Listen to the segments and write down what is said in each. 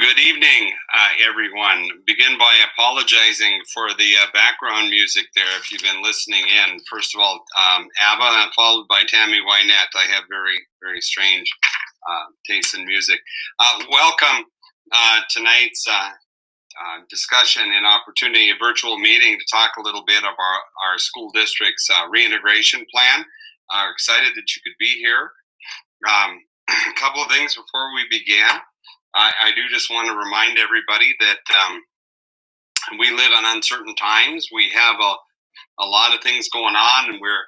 Good evening, everyone. Begin by apologizing for the background music there if you've been listening in. First of all, ABBA, followed by Tammy Wynette. I have very, very strange tastes in music. Welcome tonight's discussion and opportunity, a virtual meeting to talk a little bit of our school district's reintegration plan. Excited that you could be here. A couple of things before we begin. I do just want to remind everybody that we live in uncertain times. We have a lot of things going on, and we're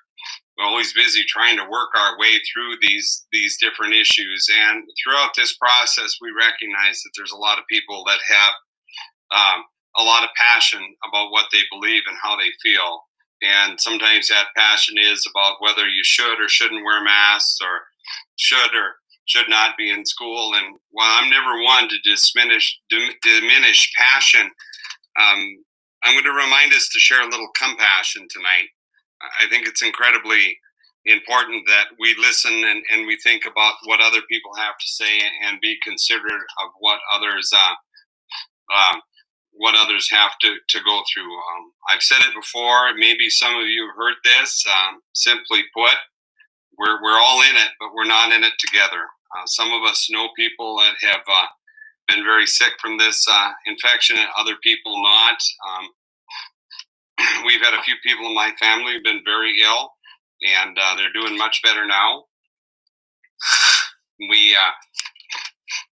always busy trying to work our way through these different issues. And throughout this process, we recognize that there's a lot of people that have a lot of passion about what they believe and how they feel. And sometimes that passion is about whether you should or shouldn't wear masks, or should or should not be in school. And while I'm never one to diminish passion, I'm going to remind us to share a little compassion tonight. I think it's incredibly important that we listen and we think about what other people have to say and be considerate of what others have to go through. I've said it before. Maybe some of you have heard this. Simply put, we're all in it, but we're not in it together. Some of us know people that have been very sick from this infection, and other people not. We've had a few people in my family who've been very ill, and they're doing much better now. We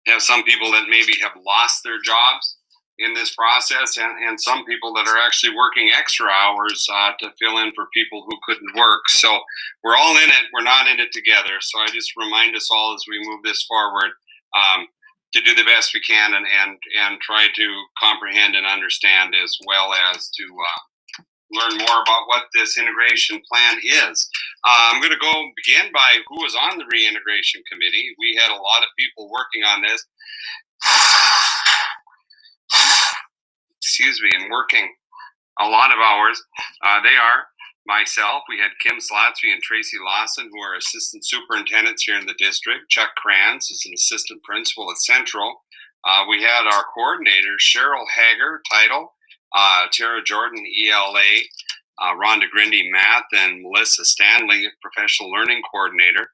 have some people that maybe have lost their jobs in this process, and some people that are actually working extra hours to fill in for people who couldn't work. So we're all in it. We're not in it together. So I just remind us all as we move this forward to do the best we can and try to comprehend and understand, as well as to learn more about what this integration plan is. I'm going to begin by who was on the Reintegration Committee. We had a lot of people working on this. Excuse me, and working a lot of hours. They are myself. We had Kim Slatsby and Tracy Lawson, who are assistant superintendents here in the district. Chuck Kranz is an assistant principal at Central. We had our coordinators, Cheryl Hager, title, Tara Jordan, ELA, Rhonda Grindy, math, and Melissa Stanley, professional learning coordinator.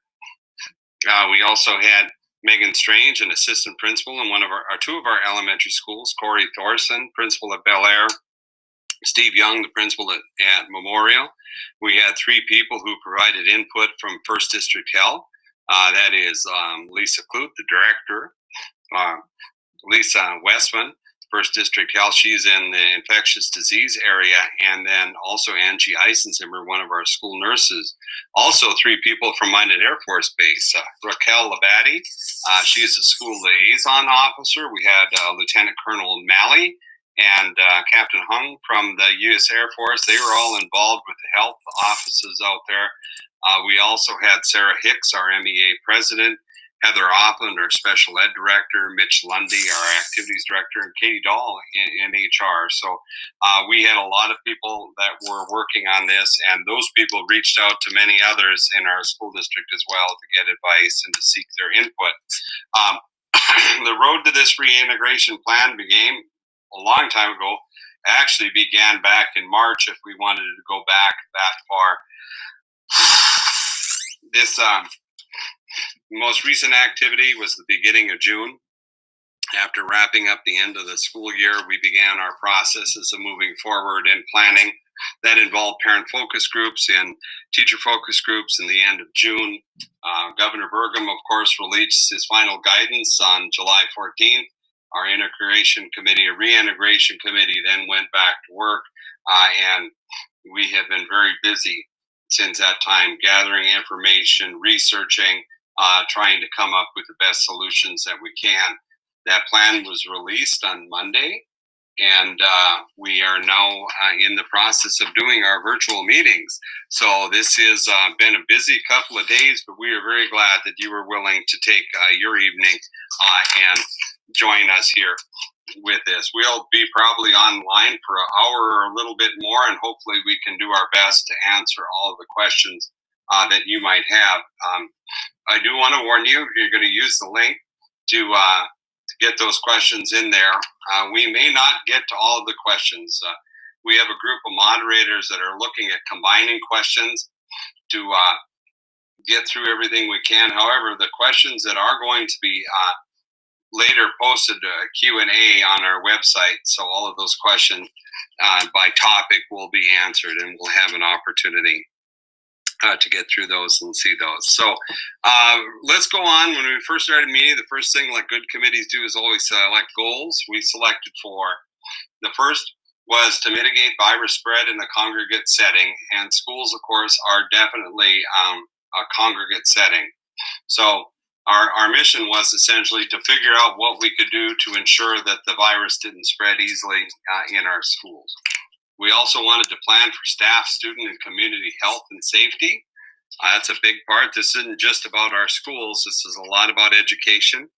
We also had Megan Strange, an assistant principal in two of our elementary schools. Corey Thorson, principal at Bel Air. Steve Young, the principal at Memorial. We had three people who provided input from First District Health. That is Lisa Clute, the director. Lisa Westman, First District Health, she's in the infectious disease area, and then also Angie Eisensimmer, one of our school nurses. Also, three people from Minot Air Force Base. Raquel Labadie, she is a school liaison officer. We had Lieutenant Colonel Malley and Captain Hung from the U.S. Air Force. They were all involved with the health offices out there. We also had Sarah Hicks, our MEA president, Heather Opland, our special ed director, Mitch Lundy, our activities director, and Katie Dahl in HR. So we had a lot of people that were working on this, and those people reached out to many others in our school district as well to get advice and to seek their input. The road to this reintegration plan began a long time ago. Actually began back in March, if we wanted to go back that far. This most recent activity was the beginning of June. After wrapping up the end of the school year, we began our processes of moving forward and planning that involved parent focus groups and teacher focus groups in the end of June. Governor Burgum, of course, released his final guidance on July 14th. Our Reintegration Committee then went back to work, and we have been very busy since that time, gathering information, researching, trying to come up with the best solutions that we can. That plan was released on Monday, and we are now in the process of doing our virtual meetings. So this has been a busy couple of days, but we are very glad that you were willing to take your evening and join us here with this. We'll be probably online for an hour or a little bit more, and hopefully we can do our best to answer all of the questions that you might have. I do want to warn you, if you're going to use the link to get those questions in there, we may not get to all of the questions. We have a group of moderators that are looking at combining questions to get through everything we can. However, the questions that are going to be later posted Q&A on our website, so all of those questions by topic will be answered, and we'll have an opportunity to get through those and see those. So let's go on. When we first started meeting, the first thing like good committees do is always select goals. We selected 4. The first was to mitigate virus spread in the congregate setting, and schools, of course, are definitely a congregate setting. So our mission was essentially to figure out what we could do to ensure that the virus didn't spread easily in our schools. We also wanted to plan for staff, student, and community health and safety. That's a big part. This isn't just about our schools. This is a lot about education.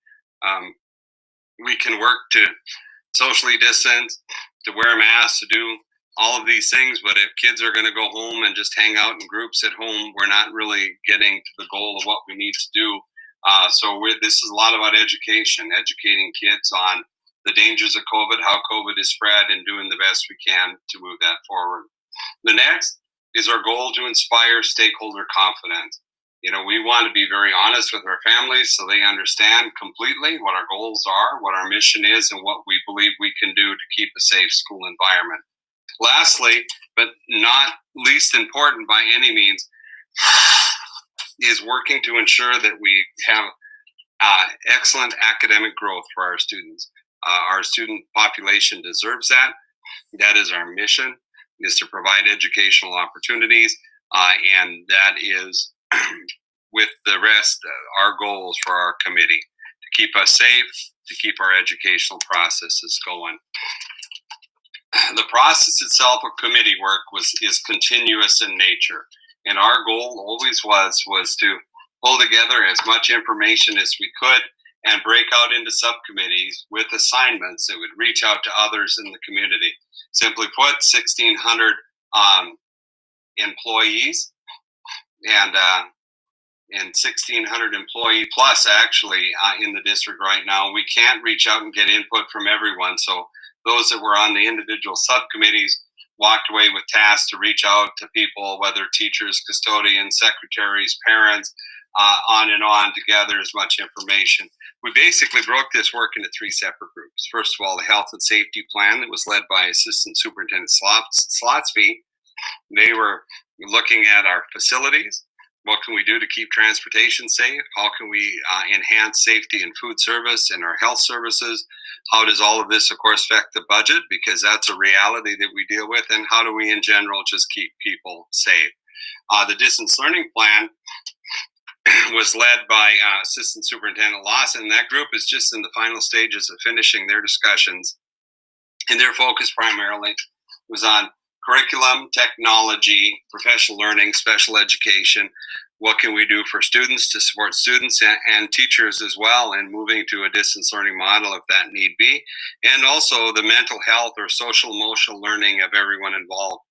We can work to socially distance, to wear masks, to do all of these things, but if kids are going to go home and just hang out in groups at home, we're not really getting to the goal of what we need to do. So this is a lot about education, educating kids on the dangers of COVID, how COVID is spread, and doing the best we can to move that forward. The next is our goal to inspire stakeholder confidence. We want to be very honest with our families so they understand completely what our goals are, what our mission is, and what we believe we can do to keep a safe school environment. Lastly, but not least important by any means, is working to ensure that we have excellent academic growth for our students. Our student population deserves that. That is our mission, is to provide educational opportunities, and that is with the rest our goals for our committee, to keep us safe, to keep our educational processes going. The process itself of committee work is continuous in nature, and our goal always was to pull together as much information as we could and break out into subcommittees with assignments that would reach out to others in the community. Simply put, 1,600 employees and 1,600 employee plus actually in the district right now. We can't reach out and get input from everyone, so those that were on the individual subcommittees walked away with tasks to reach out to people, whether teachers, custodians, secretaries, parents, on and on, to gather as much information. We basically broke this work into 3 separate groups. First of all, the health and safety plan that was led by Assistant Superintendent Slotsby. They were looking at our facilities. What can we do to keep transportation safe? How can we enhance safety in food service and our health services? How does all of this, of course, affect the budget? Because that's a reality that we deal with. And how do we, in general, just keep people safe? The distance learning plan was led by Assistant Superintendent Lawson, and that group is just in the final stages of finishing their discussions. And their focus primarily was on curriculum, technology, professional learning, special education. What can we do for students to support students and teachers as well in moving to a distance learning model if that need be? And also the mental health or social emotional learning of everyone involved.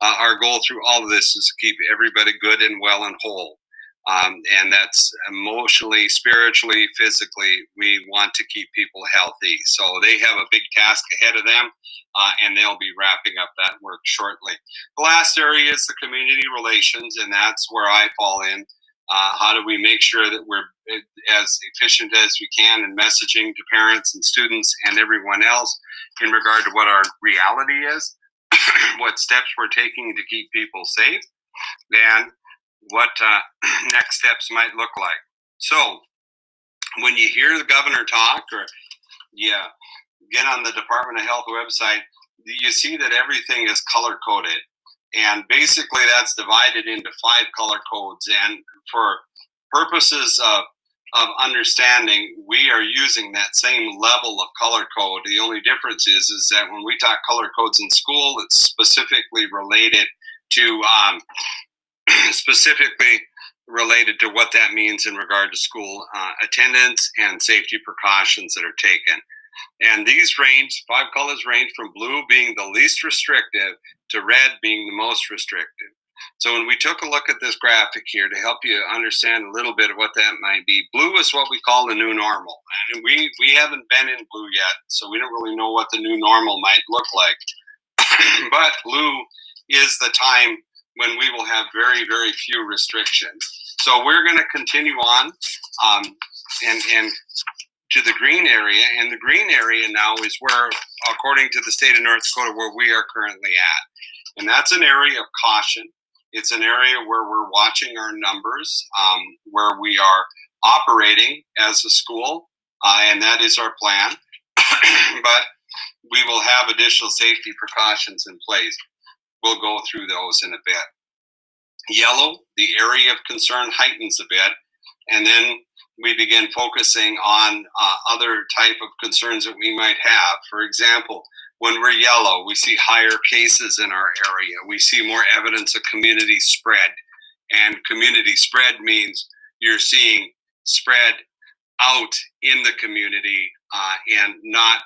Our goal through all of this is to keep everybody good and well and whole. And that's emotionally, spiritually, physically, we want to keep people healthy. So they have a big task ahead of them, and they'll be wrapping up that work shortly. The last area is the community relations, and that's where I fall in. How do we make sure that we're as efficient as we can in messaging to parents and students and everyone else in regard to what our reality is, what steps we're taking to keep people safe, and what next steps might look like. So when you hear the governor talk, or you get on the Department of Health website, you see that everything is color coded, and basically that's divided into 5 color codes. And for purposes of understanding, we are using that same level of color code. The only difference is that when we talk color codes in school, it's specifically related to what that means in regard to school attendance and safety precautions that are taken. And these range, 5 colors range from blue being the least restrictive to red being the most restrictive. So when we took a look at this graphic here to help you understand a little bit of what that might be, blue is what we call the new normal. And we haven't been in blue yet, so we don't really know what the new normal might look like. But blue is the time when we will have very, very few restrictions. So we're going to continue on and to the green area. And the green area now is where, according to the state of North Dakota, where we are currently at. And that's an area of caution. It's an area where we're watching our numbers, where we are operating as a school, and that is our plan. But we will have additional safety precautions in place. We'll go through those in a bit. Yellow, the area of concern heightens a bit, and then we begin focusing on other type of concerns that we might have. For example, when we're yellow, we see higher cases in our area. We see more evidence of community spread. And community spread means you're seeing spread out in the community and not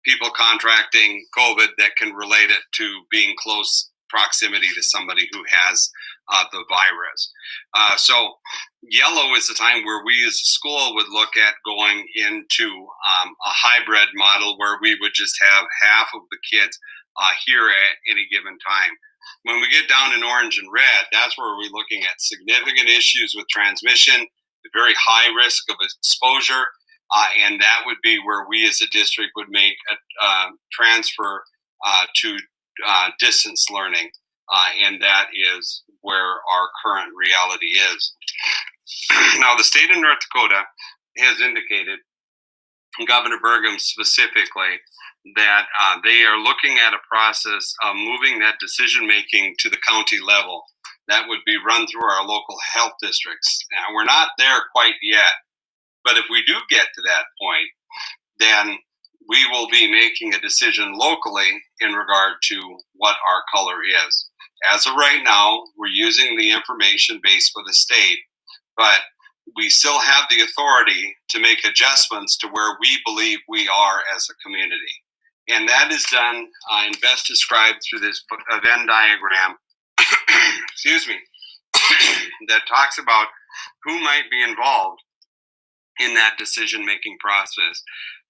people contracting COVID that can relate it to being close proximity to somebody who has the virus. So yellow is the time where we as a school would look at going into a hybrid model where we would just have half of the kids here at any given time. When we get down in orange and red, that's where we're looking at significant issues with transmission, the very high risk of exposure, and that would be where we as a district would make a transfer to distance learning, and that is where our current reality is. Now, the state of North Dakota has indicated, Governor Burgum specifically, that they are looking at a process of moving that decision-making to the county level. That would be run through our local health districts. Now, we're not there quite yet, but if we do get to that point, then we will be making a decision locally in regard to what our color is. As of right now, we're using the information base for the state, but we still have the authority to make adjustments to where we believe we are as a community. And that is done and best described through this Venn diagram, excuse me, that talks about who might be involved in that decision-making process.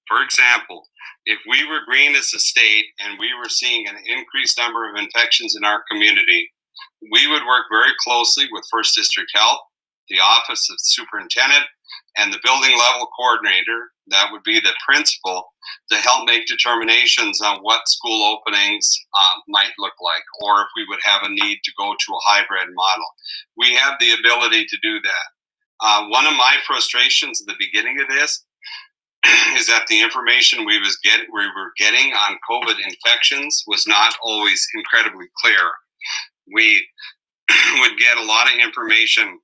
For example, if we were green as a state and we were seeing an increased number of infections in our community, we would work very closely with First District Health, the Office of Superintendent, and the building level coordinator, that would be the principal, to help make determinations on what school openings might look like, or if we would have a need to go to a hybrid model. We have the ability to do that. One of my frustrations at the beginning of this is that the information we were getting on COVID infections was not always incredibly clear. We would get a lot of information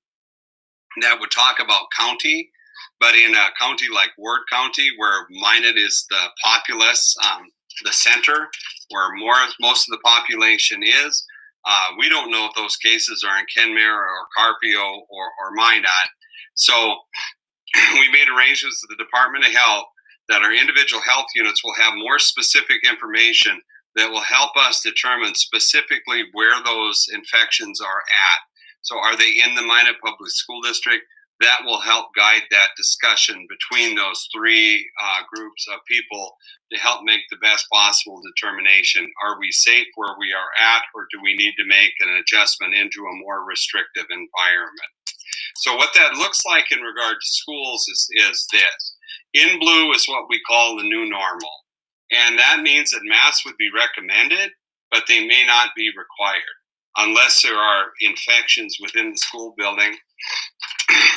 that would talk about county, but in a county like Ward County, where Minot is the populace, the center, where most of the population is, we don't know if those cases are in Kenmare or Carpio or Minot. So we made arrangements with the Department of Health that our individual health units will have more specific information that will help us determine specifically where those infections are at. So are they in the Minot Public School District? That will help guide that discussion between those three groups of people to help make the best possible determination. Are we safe where we are at, or do we need to make an adjustment into a more restrictive environment? So what that looks like in regard to schools is this. In blue is what we call the new normal. And that means that masks would be recommended, but they may not be required. Unless there are infections within the school building,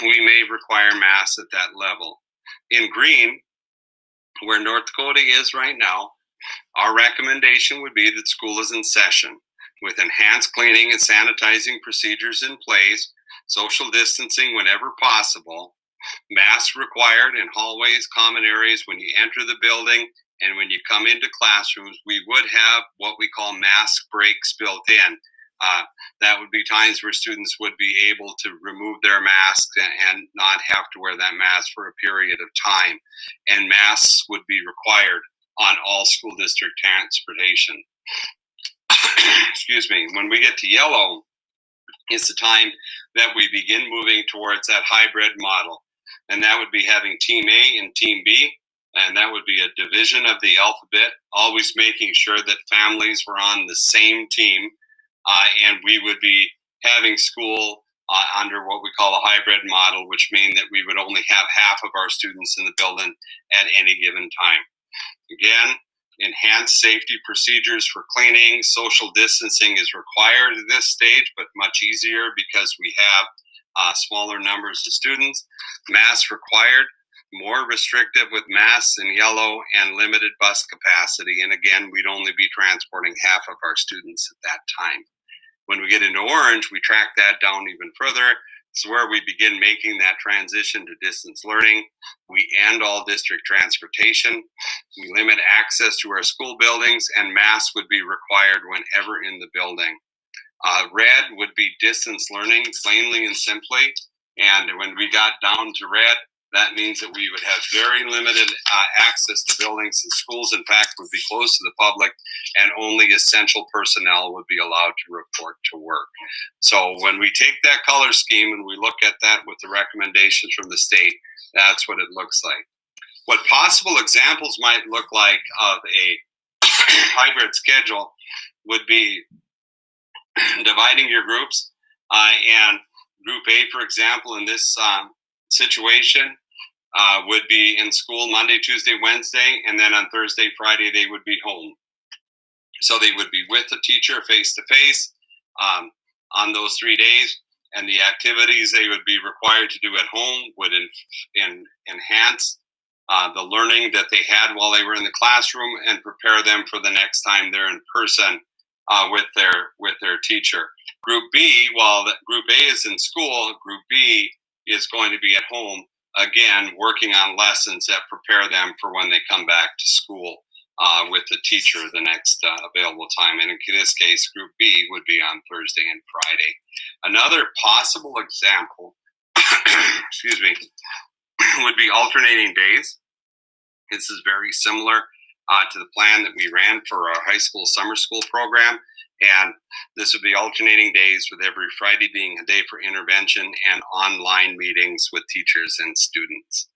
we may require masks at that level. In green, where North Dakota is right now, our recommendation would be that school is in session with enhanced cleaning and sanitizing procedures in place, social distancing whenever possible, masks required in hallways, common areas when you enter the building, and when you come into classrooms. We would have what we call mask breaks built in. That would be times where students would be able to remove their masks and not have to wear that mask for a period of time. And masks would be required on all school district transportation. Excuse me. When we get to yellow, it's the time that we begin moving towards that hybrid model. And that would be having Team A and Team B. And that would be a division of the alphabet, always making sure that families were on the same team. And we would be having school under what we call a hybrid model, which means that we would only have half of our students in the building at any given time. Again, enhanced safety procedures for cleaning. Social distancing is required at this stage, but much easier because we have smaller numbers of students. Masks required, more restrictive with masks in yellow, and limited bus capacity. And again, we'd only be transporting half of our students at that time. When we get into orange, we track that down even further. It's where we begin making that transition to distance learning. We end all district transportation. We limit access to our school buildings, and masks would be required whenever in the building. Red would be distance learning, plainly and simply. And when we got down to red, that means that we would have very limited access to buildings, and schools, in fact, would be closed to the public, and only essential personnel would be allowed to report to work. So when we take that color scheme and we look at that with the recommendations from the state, that's what it looks like. What possible examples might look like of a hybrid schedule would be dividing your groups, and Group A, for example, in this situation, would be in school Monday, Tuesday, Wednesday, and then on Thursday, Friday, they would be home. So they would be with the teacher face-to-face on those 3 days, and the activities they would be required to do at home would enhance the learning that they had while they were in the classroom and prepare them for the next time they're in person with their teacher. Group B, while Group A is in school, Group B is going to be at home, again, working on lessons that prepare them for when they come back to school with the teacher the next available time. And in this case, Group B would be on Thursday and Friday. Another possible example, excuse me, would be alternating days. This is very similar to the plan that we ran for our high school summer school program. And this would be alternating days, with every Friday being a day for intervention and online meetings with teachers and students.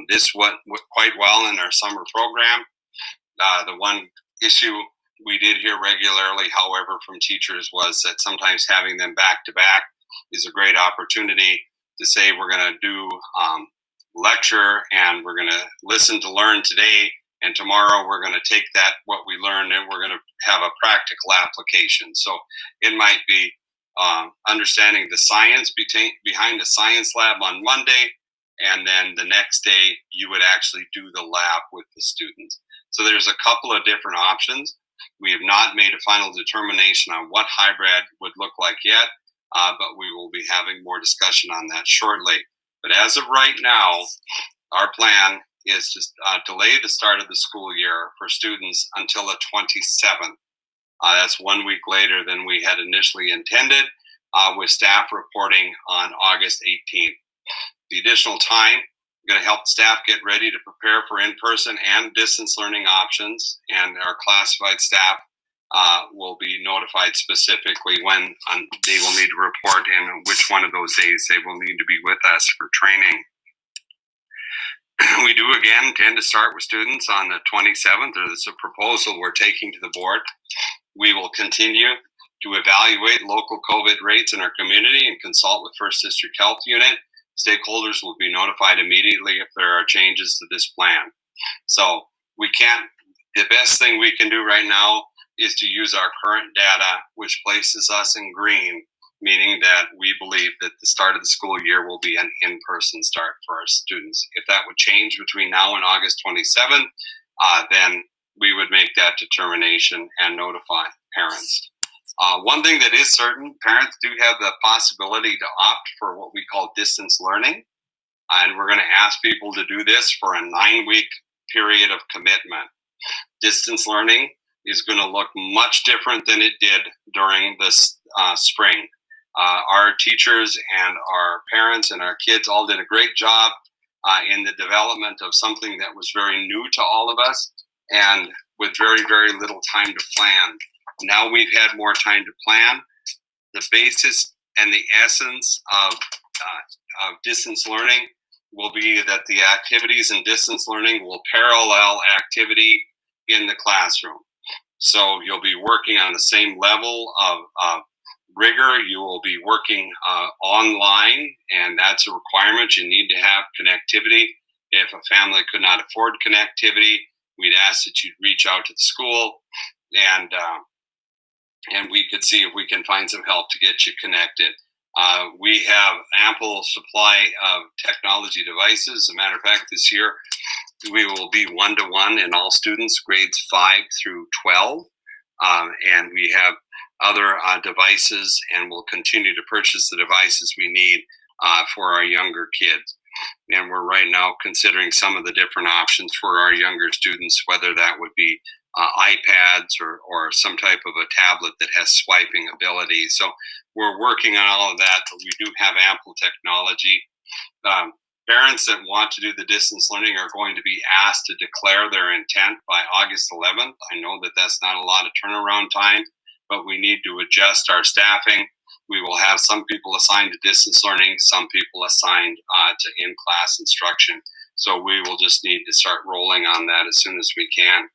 This went quite well in our summer program. The one issue we did hear regularly, however, from teachers was that sometimes having them back to back is a great opportunity to say we're going to do lecture and we're going to listen to learn today, and tomorrow we're going to take that, what we learned, and we're going to have a practical application. So it might be understanding the science behind the science lab on Monday, and then the next day you would actually do the lab with the students. So there's a couple of different options. We have not made a final determination on what hybrid would look like yet, but we will be having more discussion on that shortly. But as of right now, our plan is to delay the start of the school year for students until the 27th. That's 1 week later than we had initially intended, with staff reporting on August 18th. The additional time is going to help staff get ready to prepare for in-person and distance learning options, and our classified staff will be notified specifically when they will need to report and which one of those days they will need to be with us for training. We do again tend to start with students on the 27th, or this is a proposal we're taking to the board. We will continue to evaluate local COVID rates in our community and consult with First District Health Unit. Stakeholders will be notified immediately if there are changes to this plan. So the best thing we can do right now is to use our current data, which places us in green, meaning that we believe that the start of the school year will be an in-person start for our students. If that would change between now and August 27th, then we would make that determination and notify parents. One thing that is certain, parents do have the possibility to opt for what we call distance learning, and we're going to ask people to do this for a 9-week period of commitment. Distance learning is going to look much different than it did during the spring. Our teachers and our parents and our kids all did a great job in the development of something that was very new to all of us, and with very, very little time to plan. Now we've had more time to plan. The basis and the essence of distance learning will be that the activities in distance learning will parallel activity in the classroom. So you'll be working on the same level of rigor. You will be working online, and that's a requirement. You need to have connectivity. If a family could not afford connectivity, we'd ask that you reach out to the school, and we could see if we can find some help to get you connected. We have ample supply of technology devices. As a matter of fact, this year we will be 1-to-1 in all students, grades 5 through 12, and we have other devices, and we'll continue to purchase the devices we need for our younger kids. And we're right now considering some of the different options for our younger students, whether that would be iPads or some type of a tablet that has swiping ability. So we're working on all of that, but we do have ample technology. Parents that want to do the distance learning are going to be asked to declare their intent by August 11th. I know that that's not a lot of turnaround time, but we need to adjust our staffing. We will have some people assigned to distance learning, some people assigned to in-class instruction. So we will just need to start rolling on that as soon as we can.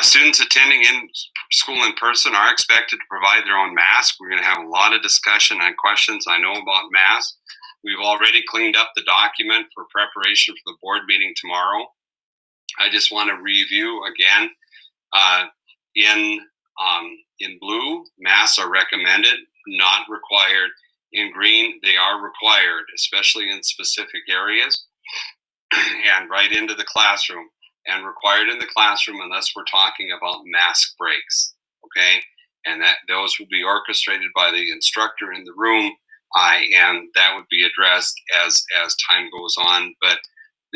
Students attending in school in person are expected to provide their own mask. We're going to have a lot of discussion on questions I know about masks. We've already cleaned up the document for preparation for the board meeting tomorrow. I just want to review again. In blue, masks are recommended, not required. In green, they are required, especially in specific areas, and right into the classroom. And required in the classroom unless we're talking about mask breaks, okay? And that those would be orchestrated by the instructor in the room, and that would be addressed as time goes on. But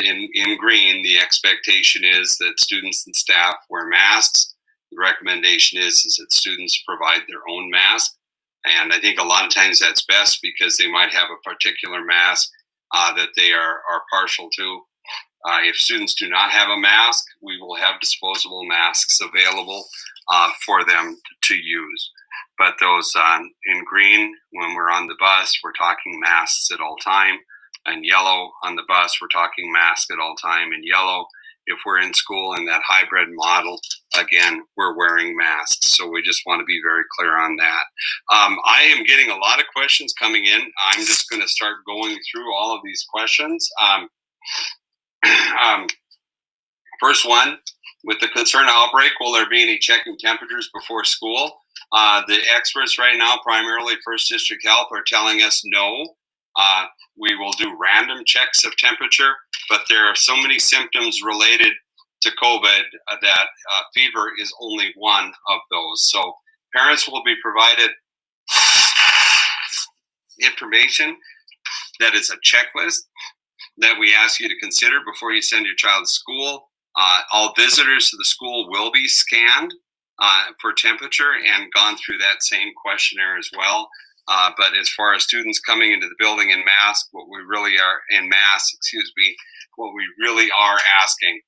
in green, the expectation is that students and staff wear masks. The recommendation is that students provide their own mask. And I think a lot of times that's best because they might have a particular mask that they are partial to. If students do not have a mask, we will have disposable masks available for them to use. But those in green, when we're on the bus, we're talking masks at all time. And yellow on the bus, we're talking masks at all time. And yellow, if we're in school in that hybrid model, again, we're wearing masks. So we just want to be very clear on that. I am getting a lot of questions coming in. I'm just going to start going through all of these questions. First one, with the concern outbreak, will there be any checking temperatures before school? The experts right now, primarily First District Health, are telling us no. We will do random checks of temperature, but there are so many symptoms related to COVID that fever is only one of those. So parents will be provided information that is a checklist that we ask you to consider before you send your child to school. All visitors to the school will be scanned for temperature and gone through that same questionnaire as well. But as far as students coming into the building in masks, what we really are asking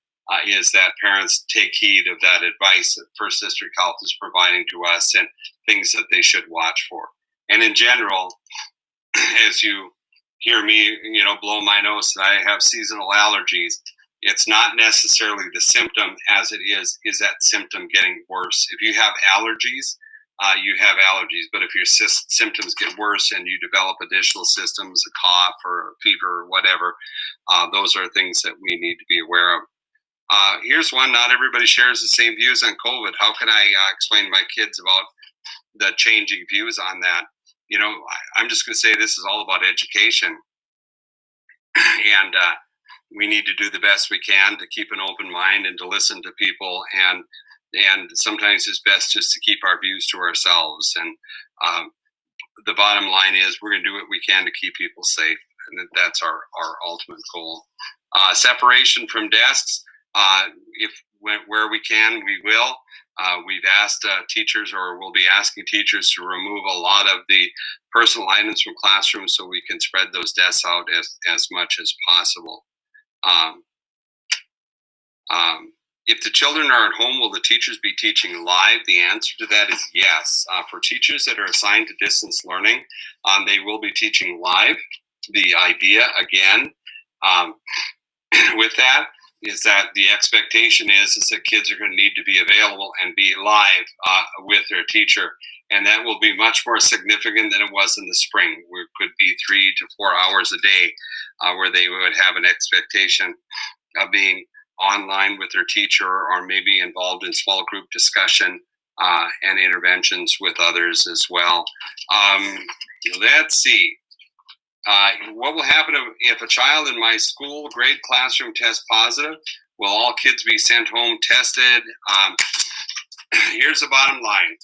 is that parents take heed of that advice that First District Health is providing to us and things that they should watch for. And in general, as you hear me, blow my nose that I have seasonal allergies, it's not necessarily the symptom as it is that symptom getting worse. If you have allergies, you have allergies. But if your symptoms get worse and you develop additional symptoms, a cough or a fever or whatever, those are things that we need to be aware of. Here's one. Not everybody shares the same views on COVID. How can I explain to my kids about the changing views on that? I'm just going to say this is all about education. And we need to do the best we can to keep an open mind and to listen to people. And sometimes it's best just to keep our views to ourselves. And the bottom line is we're going to do what we can to keep people safe. And that's our ultimate goal. Separation from desks. Where we can, we will. We've asked teachers, or we'll be asking teachers, to remove a lot of the personal items from classrooms so we can spread those desks out as much as possible. If the children are at home, will the teachers be teaching live? The answer to that is yes. For teachers that are assigned to distance learning, they will be teaching live. The idea, again, with that, is that the expectation is that kids are going to need to be available and be live with their teacher. and that will be much more significant than it was in the spring, where it could be 3 to 4 hours a day, where they would have an expectation of being online with their teacher, or maybe involved in small group discussion and interventions with others as well. Let's see. What will happen if a child in my school grade classroom tests positive? Will all kids be sent home tested? Here's the bottom line.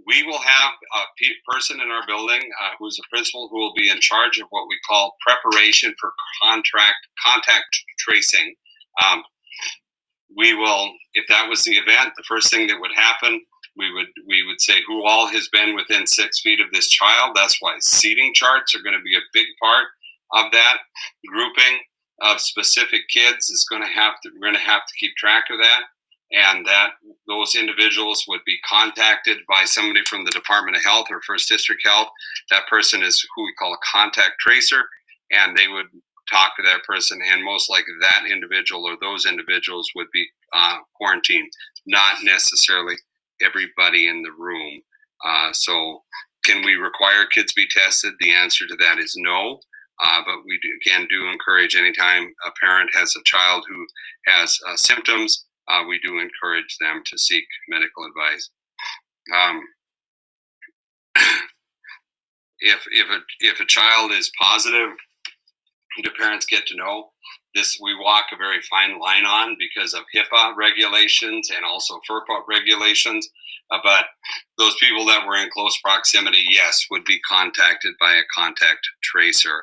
We will have a person in our building who's a principal who will be in charge of what we call preparation for contact tracing. We will, if that was the event, the first thing that would happen, we would say who all has been within 6 feet of this child. That's why seating charts are going to be a big part of that. Grouping of specific kids is we're going to have to keep track of that, and that those individuals would be contacted by somebody from the Department of Health or First District Health. That person is who we call a contact tracer, and they would talk to that person, and most likely that individual or those individuals would be quarantined, not necessarily everybody in the room. So can we require kids be tested? The answer to that is no, but we do encourage anytime a parent has a child who has symptoms, we do encourage them to seek medical advice. If a child is positive, the parents get to know this. We walk a very fine line on because of HIPAA regulations and also FERPA regulations. But those people that were in close proximity, yes, would be contacted by a contact tracer.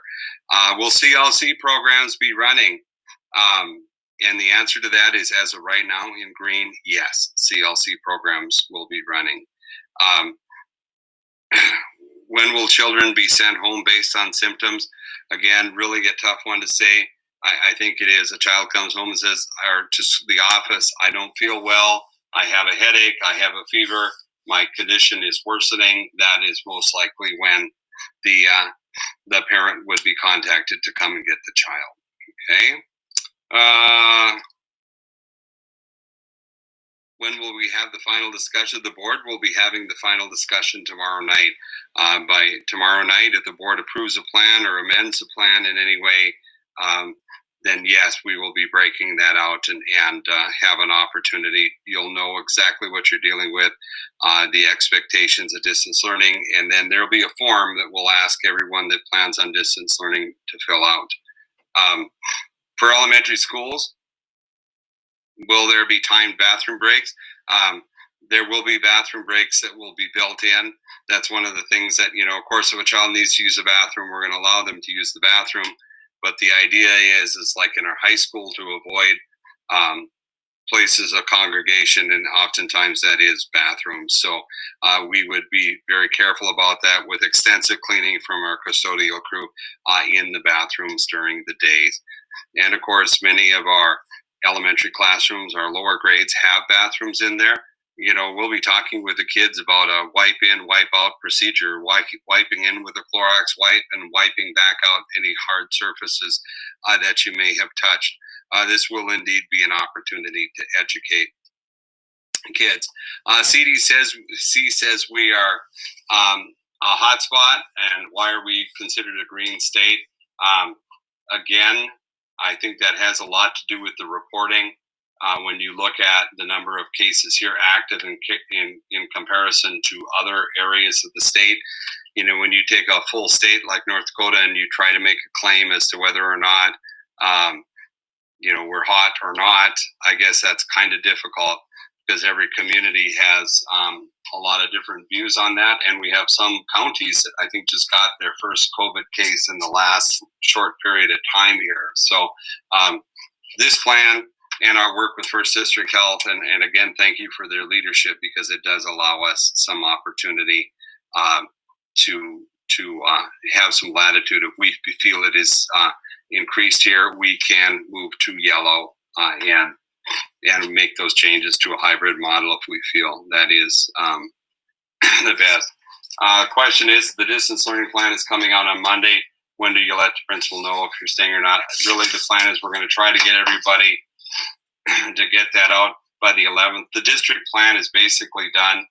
Will CLC programs be running? And the answer to that is, as of right now, in green, yes, CLC programs will be running. When will children be sent home based on symptoms? Again, really a tough one to say. I think it is. A child comes home and says, or to the office, I don't feel well, I have a headache, I have a fever, my condition is worsening. That is most likely when the parent would be contacted to come and get the child. Okay. When will we have the final discussion? The board will be having the final discussion tomorrow night. By tomorrow night, if the board approves a plan or amends a plan in any way, then yes, we will be breaking that out and have an opportunity. You'll know exactly what you're dealing with, the expectations of distance learning, and then there'll be a form that we'll ask everyone that plans on distance learning to fill out. For elementary schools, will there be timed bathroom breaks? There will be bathroom breaks that will be built in. That's one of the things that, of course, if a child needs to use a bathroom, we're going to allow them to use the bathroom. But the idea is like in our high school, to avoid places of congregation, and oftentimes that is bathrooms. So we would be very careful about that, with extensive cleaning from our custodial crew in the bathrooms during the days. And of course, many of our elementary classrooms, our lower grades, have bathrooms in there. We'll be talking with the kids about a wipe in, wipe out procedure, wiping in with a Clorox wipe and wiping back out any hard surfaces that you may have touched. This will indeed be an opportunity to educate kids. CDC says we are a hotspot, and why are we considered a green state? Again, I think that has a lot to do with the reporting. When you look at the number of cases here active in comparison to other areas of the state, when you take a full state like North Dakota and you try to make a claim as to whether or not, we're hot or not, I guess that's kind of difficult, because every community has a lot of different views on that. And we have some counties that I think just got their first COVID case in the last short period of time here. So this plan and our work with First District Health, and again, thank you for their leadership, because it does allow us some opportunity to have some latitude. If we feel it is increased here, we can move to yellow and make those changes to a hybrid model if we feel that is the best. Question is, the distance learning plan is coming out on Monday. When do you let the principal know if you're staying or not? Really, the plan is we're going to try to get everybody to get that out by the 11th. The district plan is basically done.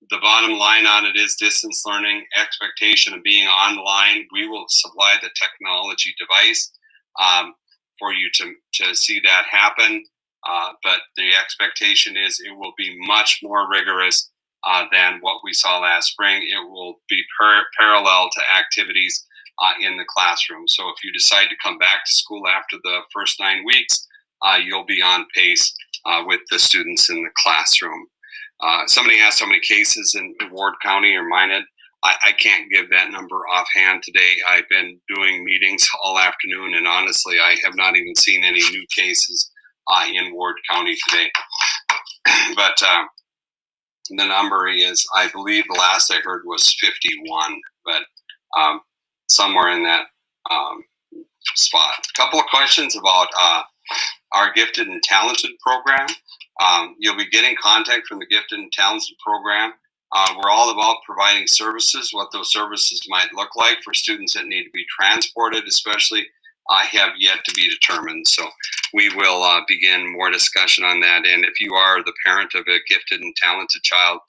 The bottom line on it is distance learning, expectation of being online. We will supply the technology device for you to see that happen. But the expectation is it will be much more rigorous than what we saw last spring. It will be parallel to activities in the classroom. So if you decide to come back to school after the first 9 weeks, you'll be on pace with the students in the classroom. Somebody asked how many cases in Ward County or Minot. I can't give that number offhand today. I've been doing meetings all afternoon, and honestly, I have not even seen any new cases in Ward County today. But the number is, I believe the last I heard was 51, but somewhere in that spot. A couple of questions about our Gifted and Talented program. You'll be getting contact from the Gifted and Talented program. We're all about providing services. What those services might look like for students that need to be transported, especially, have yet to be determined. So we will begin more discussion on that. And if you are the parent of a gifted and talented child,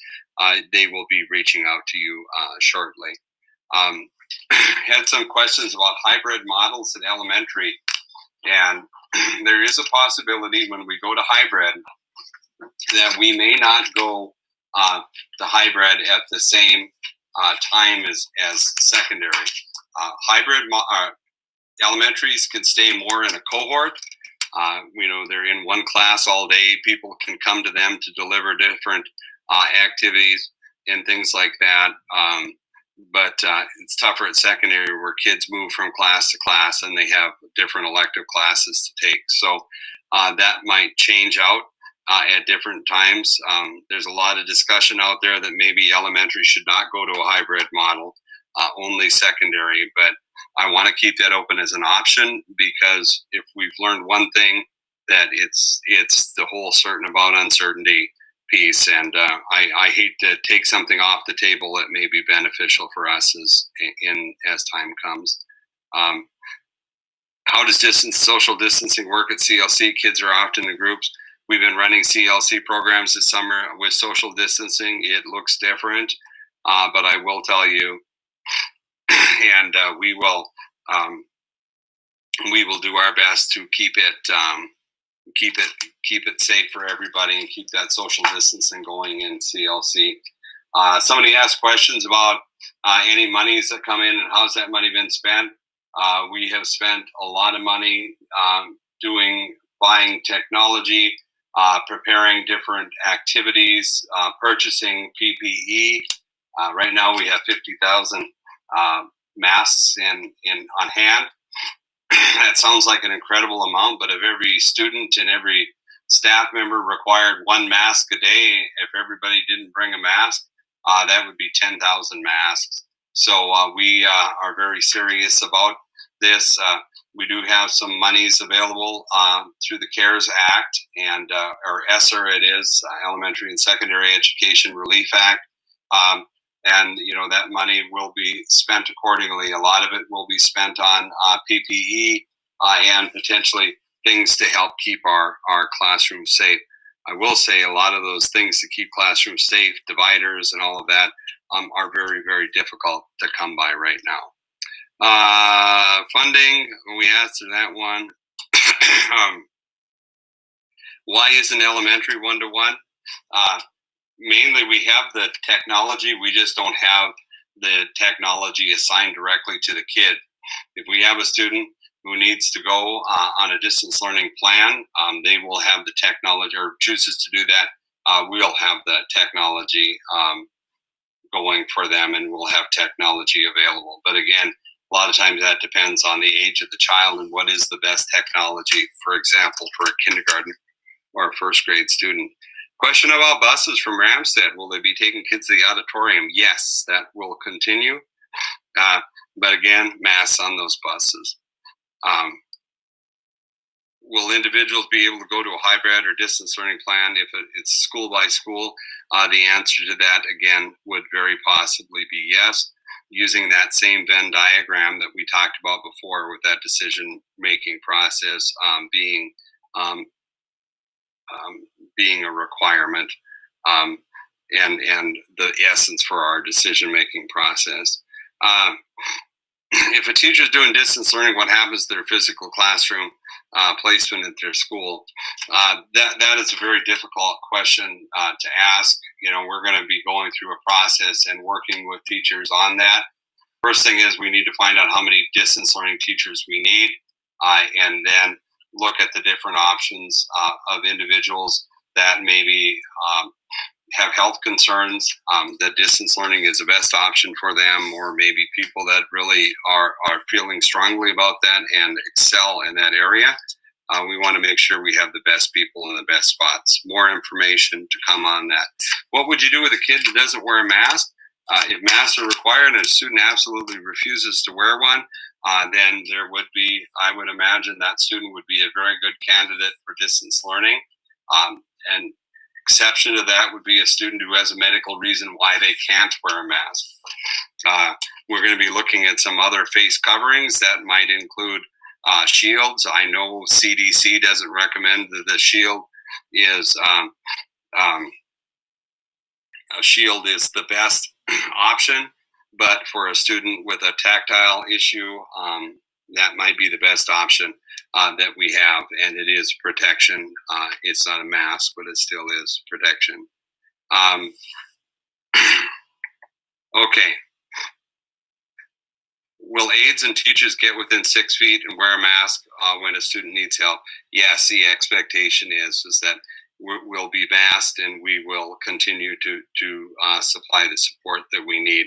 they will be reaching out to you shortly. Had some questions about hybrid models in elementary. And there is a possibility when we go to hybrid that we may not go to hybrid at the same time as secondary. Hybrid elementaries can stay more in a cohort. They're in one class all day. People can come to them to deliver different activities and things like that. But it's tougher at secondary where kids move from class to class and they have different elective classes to take. So that might change out at different times. There's a lot of discussion out there that maybe elementary should not go to a hybrid model, only secondary. But I want to keep that open as an option, because if we've learned one thing, that it's the whole certain about uncertainty piece, and I hate to take something off the table that may be beneficial for us as time comes. How does social distancing work at CLC? Kids are often in groups. We've been running CLC programs this summer with social distancing. It looks different, but I will tell you, and we will do our best to keep it safe for everybody and keep that social distancing going in CLC. Somebody asked questions about any monies that come in and how's that money been spent. We have spent a lot of money buying technology, preparing different activities, purchasing PPE. Right now we have 50,000 masks on hand. That sounds like an incredible amount, but if every student and every staff member required one mask a day, if everybody didn't bring a mask, that would be 10,000 masks. So we are very serious about this. We do have some monies available through the CARES Act and or ESSER, it is Elementary and Secondary Education Relief Act. And that money will be spent accordingly. A lot of it will be spent on PPE and potentially things to help keep our classrooms safe. I will say a lot of those things to keep classrooms safe, dividers and all of that, are very, very difficult to come by right now. Funding, we answered that one. Why isn't elementary one-to-one? Mainly we have the technology, we just don't have the technology assigned directly to the kid. If we have a student who needs to go on a distance learning plan, they will have the technology, or chooses to do that, we'll have the technology going for them, and we'll have technology available. But again, a lot of times that depends on the age of the child and what is the best technology, for example, for a kindergarten or a first grade student. Question about buses from Ramstead. Will they be taking kids to the auditorium? Yes, that will continue. But again, masks on those buses. Will individuals be able to go to a hybrid or distance learning plan if it's school by school? The answer to that, again, would very possibly be yes, using that same Venn diagram that we talked about before, with that decision-making process being a requirement. and the essence for our decision-making process. If a teacher is doing distance learning, what happens to their physical classroom placement at their school? That is a very difficult question to ask. We're going to be going through a process and working with teachers on that. First thing is we need to find out how many distance learning teachers we need, and then look at the different options of individuals that maybe have health concerns, that distance learning is the best option for them, or maybe people that really are feeling strongly about that and excel in that area. We want to make sure we have the best people in the best spots. More information to come on that. What would you do with a kid that doesn't wear a mask? If masks are required and a student absolutely refuses to wear one, then there would be, I would imagine that student would be a very good candidate for distance learning. And exception to that would be a student who has a medical reason why they can't wear a mask. We're going to be looking at some other face coverings that might include shields. I know CDC doesn't recommend that the shield is a shield is the best option, but for a student with a tactile issue, that might be the best option that we have, and it is protection. It's not a mask, but it still is protection. Okay. Will aides and teachers get within 6 feet and wear a mask when a student needs help? Yes, the expectation is that we'll be masked and we will continue to supply the support that we need.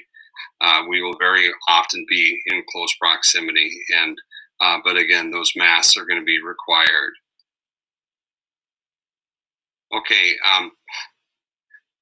We will very often be in close proximity, and but again, those masks are going to be required. Okay,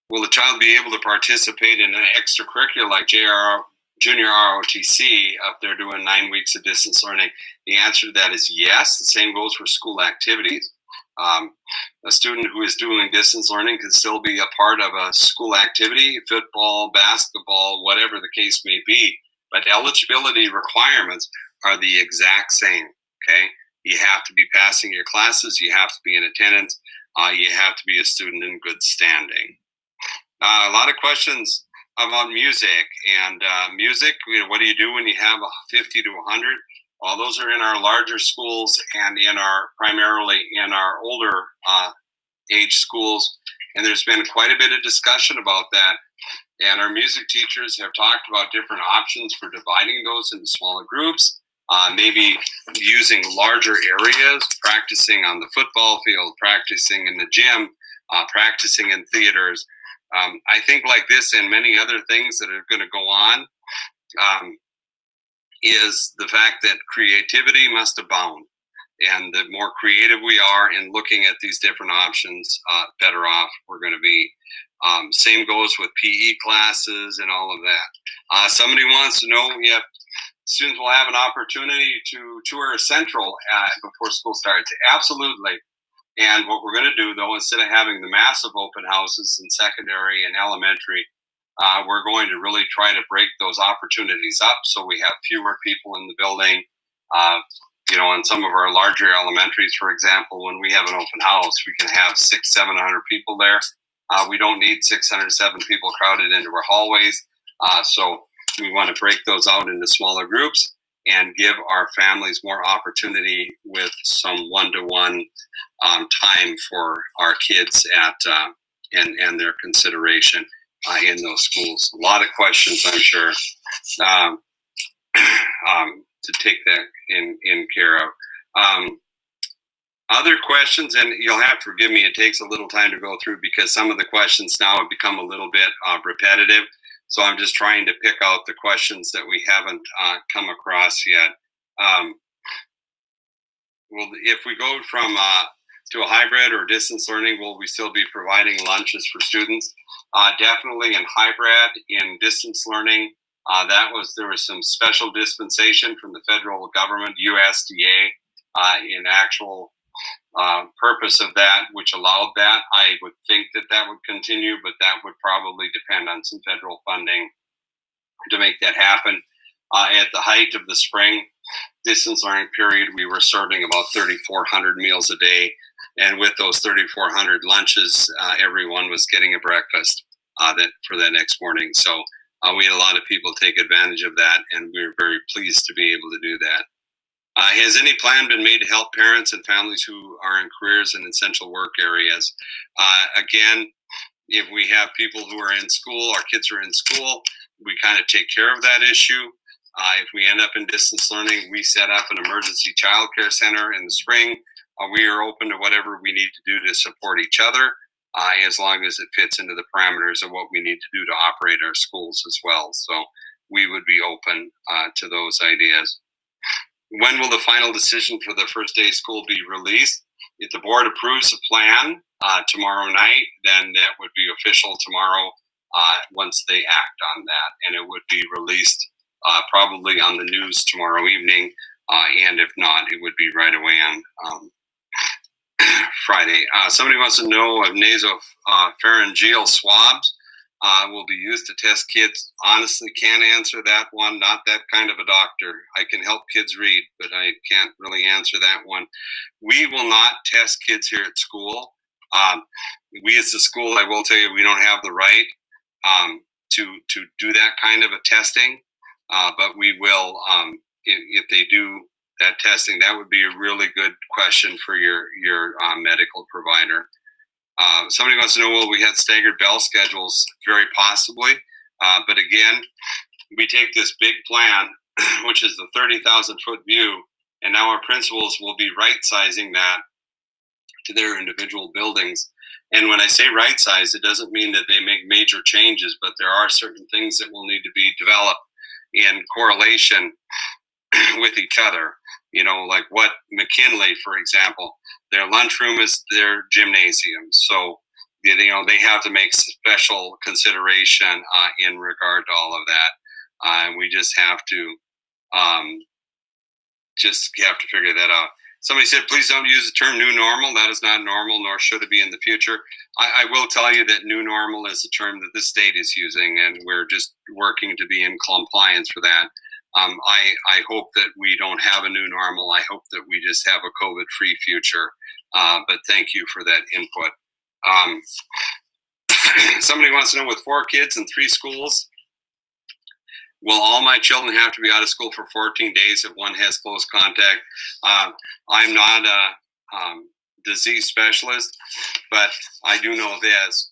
will the child be able to participate in an extracurricular like Junior ROTC if they're doing 9 weeks of distance learning? The answer to that is yes. The same goes for school activities. A student who is doing distance learning can still be a part of a school activity, football, basketball, whatever the case may be, but eligibility requirements are the exact same, okay? You have to be passing your classes, you have to be in attendance, you have to be a student in good standing. A lot of questions about music, and music, what do you do when you have 50 to 100? Well, those are in our larger schools and primarily in our older age schools. And there's been quite a bit of discussion about that. And our music teachers have talked about different options for dividing those into smaller groups, maybe using larger areas, practicing on the football field, practicing in the gym, practicing in theaters. I think like this and many other things that are going to go on, is the fact that creativity must abound. And the more creative we are in looking at these different options, better off we're going to be. Same goes with PE classes and all of that. Somebody wants to know if students will have an opportunity to tour Central before school starts. Absolutely. And what we're going to do, though, instead of having the massive open houses in secondary and elementary, we're going to really try to break those opportunities up so we have fewer people in the building. In some of our larger elementaries, for example, when we have an open house, we can have 600-700 people there. We don't need 607 people crowded into our hallways. So we want to break those out into smaller groups and give our families more opportunity with some one-to-one time for our kids and their consideration in those schools. A lot of questions, I'm sure, to take that in care of. Other questions, and you'll have to forgive me, it takes a little time to go through because some of the questions now have become a little bit repetitive. So I'm just trying to pick out the questions that we haven't come across yet. Well, if we go from to a hybrid or distance learning, will we still be providing lunches for students? Definitely in hybrid. In distance learning, there was some special dispensation from the federal government, USDA, in actual purpose of that, which allowed that. I would think that would continue, but that would probably depend on some federal funding to make that happen. At the height of the spring distance learning period, we were serving about 3,400 meals a day. And with those 3,400 lunches, everyone was getting a breakfast. for that next morning. So we had a lot of people take advantage of that, and we were very pleased to be able to do that. Has any plan been made to help parents and families who are in careers in essential work areas? Again, if we have people who are in school, our kids are in school, we kind of take care of that issue. If we end up in distance learning, we set up an emergency child care center in the spring. We are open to whatever we need to do to support each other, as long as it fits into the parameters of what we need to do to operate our schools as well. So we would be open to those ideas. When will the final decision for the first day of school be released? If the board approves a plan tomorrow night, then that would be official tomorrow once they act on that. And it would be released probably on the news tomorrow evening. And if not, it would be right away on Friday. Somebody wants to know if nasopharyngeal swabs will be used to test kids. Honestly, can't answer that one. Not that kind of a doctor. I can help kids read, but I can't really answer that one. We will not test kids here at school. We as a school, I will tell you, we don't have the right to do that kind of a testing. But we will, if they do that testing, that would be a really good question for your medical provider. Somebody wants to know, will we have staggered bell schedules? Very possibly. But again, we take this big plan, which is the 30,000 foot view, and now our principals will be right-sizing that to their individual buildings. And when I say right-size, it doesn't mean that they make major changes, but there are certain things that will need to be developed in correlation with each other. You know, like what McKinley, for example, their lunchroom is their gymnasium. So, you know, they have to make special consideration in regard to all of that. And we just have to figure that out. Somebody said, please don't use the term new normal. That is not normal, nor should it be in the future. I will tell you that new normal is a term that the state is using, and we're just working to be in compliance for that. I hope that we don't have a new normal. I hope that we just have a COVID-free future. But thank you for that input. Somebody wants to know, with 4 kids and 3 schools, will all my children have to be out of school for 14 days if one has close contact? I'm not a disease specialist, but I do know this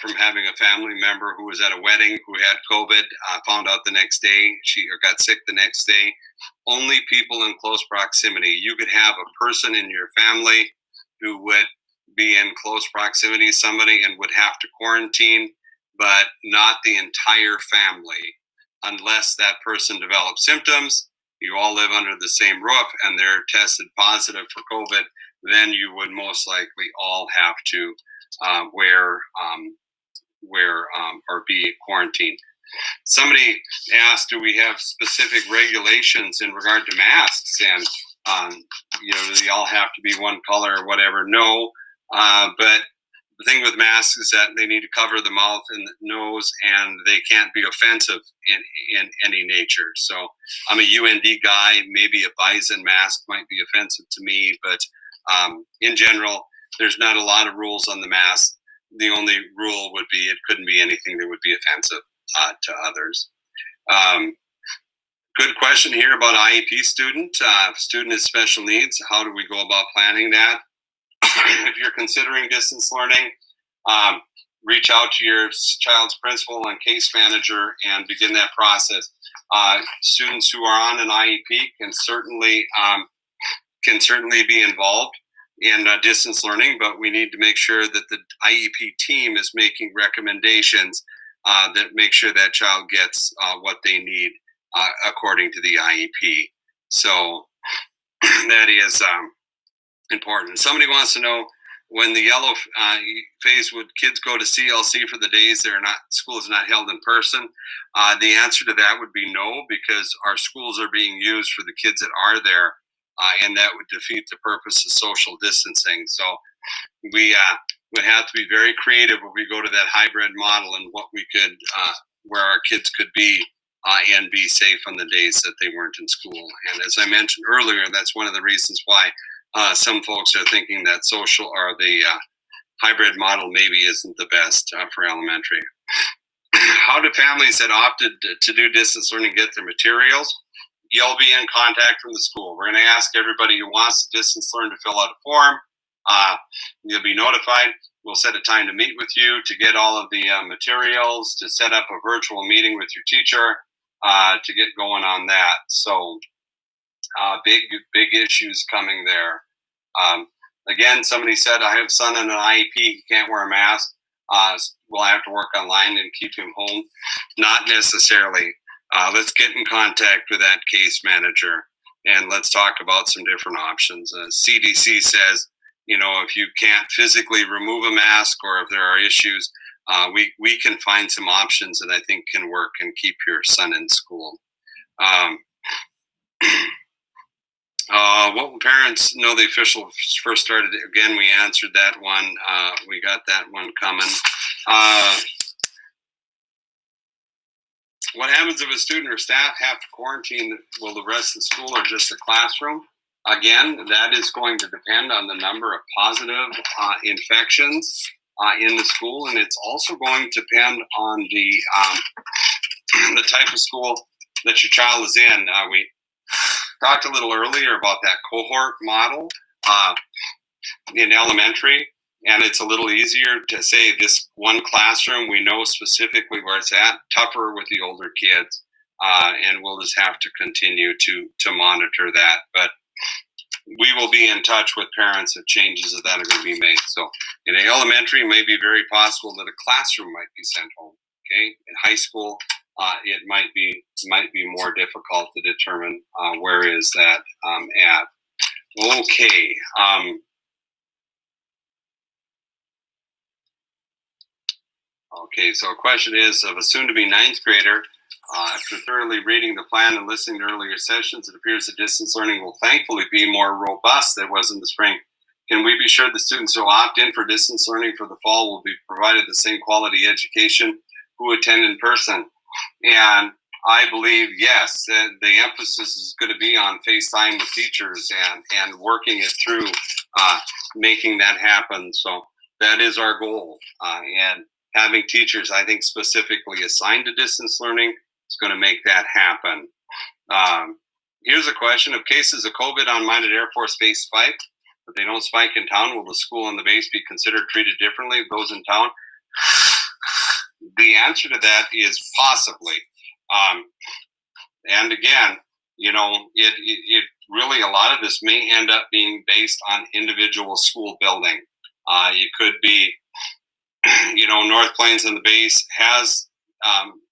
from having a family member who was at a wedding who had COVID, found out the next day, she got sick the next day. Only people in close proximity. You could have a person in your family who would be in close proximity to somebody and would have to quarantine, but not the entire family. Unless that person develops symptoms, you all live under the same roof, and they're tested positive for COVID, then you would most likely all have to wear or be quarantined. Somebody asked, do we have specific regulations in regard to masks? And do they all have to be one color or whatever? No, but the thing with masks is that they need to cover the mouth and the nose, and they can't be offensive in any nature. So I'm a UND guy. Maybe a bison mask might be offensive to me, but in general, there's not a lot of rules on the mask. The only rule would be it couldn't be anything that would be offensive to others. Good question here about IEP student. Student with special needs, how do we go about planning that? If you're considering distance learning, reach out to your child's principal and case manager and begin that process. Students who are on an IEP can certainly be involved in distance learning, but we need to make sure that the IEP team is making recommendations that make sure that child gets what they need according to the IEP. So that is important. Somebody wants to know, when the yellow phase, would kids go to CLC for the days school is not held in person? The answer to that would be no, because our schools are being used for the kids that are there, and that would defeat the purpose of social distancing. So we would have to be very creative when we go to that hybrid model and what we could, where our kids could be and be safe on the days that they weren't in school. And as I mentioned earlier, that's one of the reasons why some folks are thinking that social or the hybrid model maybe isn't the best for elementary. How do families that opted to do distance learning get their materials? You'll be in contact from the school. We're going to ask everybody who wants to distance learn to fill out a form. You'll be notified. We'll set a time to meet with you to get all of the materials, to set up a virtual meeting with your teacher, to get going on that. So big issues coming there. Again, somebody said, I have a son in an IEP, he can't wear a mask. Will I have to work online and keep him home? Not necessarily. Let's get in contact with that case manager and let's talk about some different options. CDC says, if you can't physically remove a mask or if there are issues, we can find some options that I think can work and keep your son in school. What will parents know the official first started? Again, we answered that one. We got that one coming. What happens if a student or staff have to quarantine? Will the rest of the school or just the classroom? Again, that is going to depend on the number of positive infections in the school, and it's also going to depend on the type of school that your child is in. We talked a little earlier about that cohort model in elementary, and it's a little easier to say this one classroom, we know specifically where it's at, tougher with the older kids, and we'll just have to continue to monitor that. But we will be in touch with parents if changes of that are going to be made. So in elementary, it may be very possible that a classroom might be sent home. Okay, in high school, it might be more difficult to determine where is that at. Okay. Okay, so a question is, of a soon-to-be ninth grader, after thoroughly reading the plan and listening to earlier sessions, it appears that distance learning will thankfully be more robust than it was in the spring. Can we be sure the students who opt in for distance learning for the fall will be provided the same quality education who attend in person? And I believe, yes, the emphasis is going to be on FaceTime with teachers and working it through, making that happen. So that is our goal. And having teachers, I think, specifically assigned to distance learning is going to make that happen. Here's a question. If cases of COVID on Minded Air Force Base spike, but they don't spike in town, will the school and the base be considered treated differently, those in town? The answer to that is possibly. And again, it really, a lot of this may end up being based on individual school building. It could be, North Plains and the base has